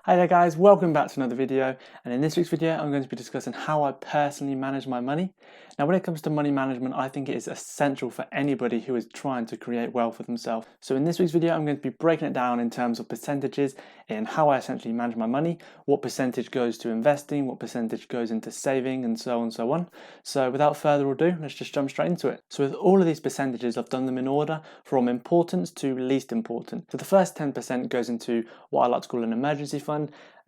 Hi there guys, welcome back to another video, and in this week's video I'm going to be discussing how I personally manage my money. Now when it comes to money management, I think it is essential for anybody who is trying to create wealth for themselves. So in this week's video I'm going to be breaking it down in terms of percentages in how I essentially manage my money, what percentage goes to investing, what percentage goes into saving, and so on and so on. So without further ado, let's just jump straight into it. So with all of these percentages, I've done them in order from importance to least important. So the first 10% goes into what I like to call an emergency fund.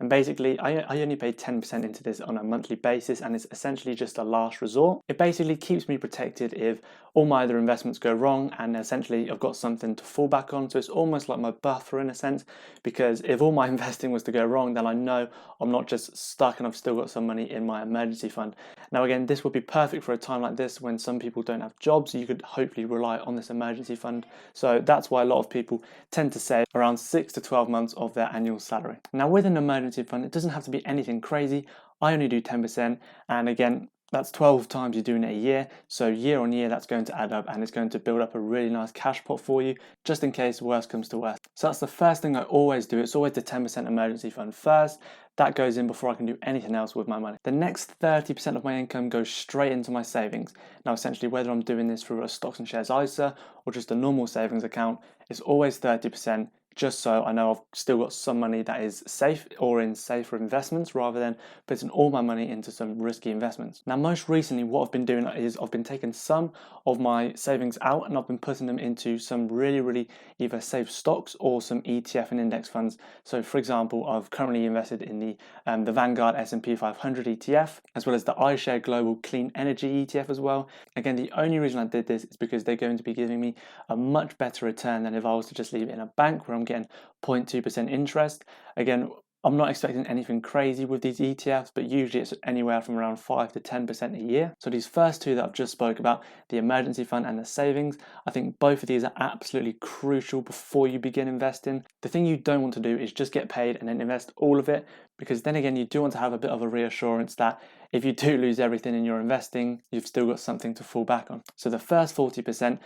And basically, I only pay 10% into this on a monthly basis, and it's essentially just a last resort. It basically keeps me protected if all my other investments go wrong, and essentially I've got something to fall back on. So it's almost like my buffer in a sense, because if all my investing was to go wrong, then I know I'm not just stuck and I've still got some money in my emergency fund. Now again, this would be perfect for a time like this when some people don't have jobs. You could hopefully rely on this emergency fund. So that's why a lot of people tend to save around 6 to 12 months of their annual salary. Now with an emergency fund, it doesn't have to be anything crazy. I only do 10%, and again, that's 12 times you're doing it a year. So year on year, that's going to add up and it's going to build up a really nice cash pot for you, just in case worst comes to worst. So that's the first thing I always do. It's always the 10% emergency fund first. That goes in before I can do anything else with my money. The next 30% of my income goes straight into my savings. Now, essentially, whether I'm doing this through a stocks and shares ISA or just a normal savings account, it's always 30%. Just so I know I've still got some money that is safe or in safer investments rather than putting all my money into some risky investments. Now, most recently, what I've been doing is I've been taking some of my savings out and I've been putting them into some really either safe stocks or some ETF and index funds. So, for example, I've currently invested in the Vanguard S&P 500 ETF, as well as the iShare Global Clean Energy ETF as well. Again, the only reason I did this is because they're going to be giving me a much better return than if I was to just leave it in a bank where I'm getting 0.2% interest. Again, I'm not expecting anything crazy with these ETFs, but usually it's anywhere from around 5 to 10% a year. So these first two that I've just spoke about, the emergency fund and the savings, I think both of these are absolutely crucial before you begin investing. The thing you don't want to do is just get paid and then invest all of it, because then again, you do want to have a bit of a reassurance that if you do lose everything in your investing, you've still got something to fall back on. So the first 40%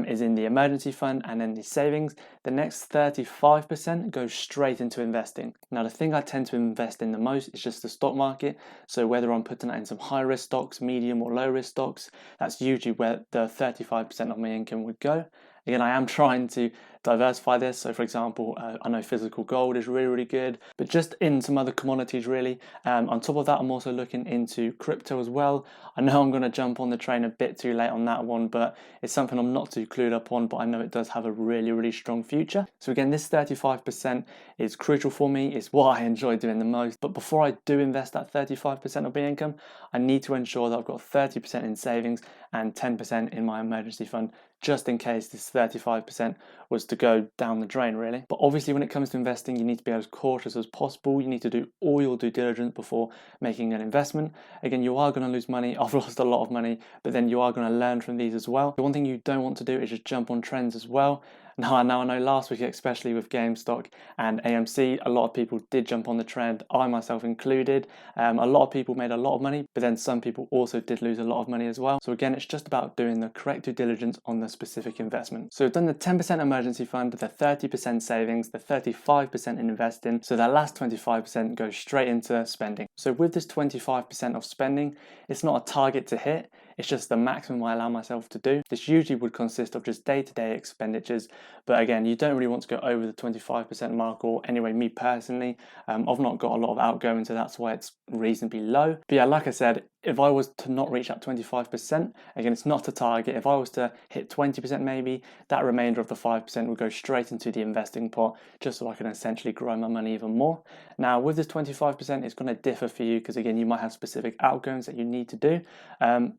is in the emergency fund and then the savings. The next 35% goes straight into investing. Now, the thing I tend to invest in the most is just the stock market. So whether I'm putting that in some high risk stocks, medium or low risk stocks, that's usually where the 35% of my income would go. Again, I am trying to diversify this. So for example, I know physical gold is really good, but just in some other commodities really. On top of that, I'm also looking into crypto as well. I know I'm going to jump on the train a bit too late on that one, but it's something I'm not too clued up on, but I know it does have a really strong future. So again, this 35% is crucial for me. It's what I enjoy doing the most. But before I do invest that 35% of my income, I need to ensure that I've got 30% in savings and 10% in my emergency fund, just in case this 35% was to go down the drain really. But obviously when it comes to investing, you need to be as cautious as possible. You need to do all your due diligence before making an investment. Again, you are going to lose money. I've lost a lot of money, but then you are going to learn from these as well. The one thing you don't want to do is just jump on trends as well. Now I know last week, especially with GameStop and AMC, a lot of people did jump on the trend, I myself included. A lot of people made a lot of money, but then some people also did lose a lot of money as well. So again, it's just about doing the correct due diligence on the specific investment. So we've done the 10% emergency fund, the 30% savings, the 35% in investing. So that last 25% goes straight into spending. So with this 25% of spending, it's not a target to hit. It's just the maximum I allow myself to do. This usually would consist of just day-to-day expenditures. But again, you don't really want to go over the 25% mark, or anyway, me personally, I've not got a lot of outgoings, so that's why it's reasonably low. But yeah, like I said, if I was to not reach that 25%, again, it's not a target. If I was to hit 20% maybe, that remainder of the 5% would go straight into the investing pot, just so I can essentially grow my money even more. Now, with this 25%, it's going to differ for you because, again, you might have specific outgoings that you need to do.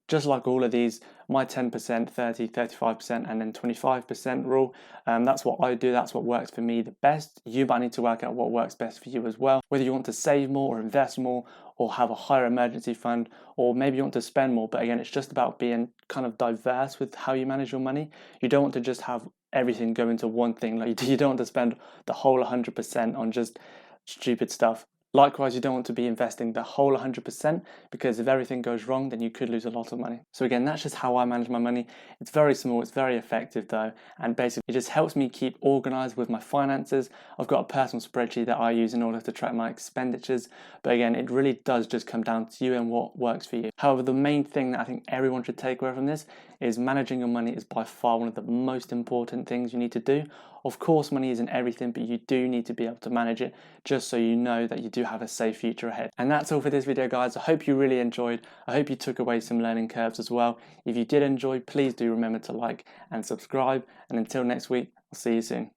Just like all of these, my 10%, 30, 35%, and then 25% rule, that's what I do. That's what works for me the best. You might need to work out what works best for you as well. Whether you want to save more or invest more, or have a higher emergency fund, or maybe you want to spend more. But again, it's just about being kind of diverse with how you manage your money. You don't want to just have everything go into one thing. Like you don't want to spend the whole 100% on just stupid stuff. Likewise, you don't want to be investing the whole 100% because if everything goes wrong, then you could lose a lot of money. So again, that's just how I manage my money. It's very small, it's very effective though, and basically it just helps me keep organized with my finances. I've got a personal spreadsheet that I use in order to track my expenditures, but again, it really does just come down to you and what works for you. However, the main thing that I think everyone should take away from this is managing your money is by far one of the most important things you need to do. Of course, money isn't everything, but you do need to be able to manage it just so you know that you do have a safe future ahead. And that's all for this video, guys. I hope you really enjoyed. I hope you took away some learning curves as well. If you did enjoy, please do remember to like and subscribe. And until next week, I'll see you soon.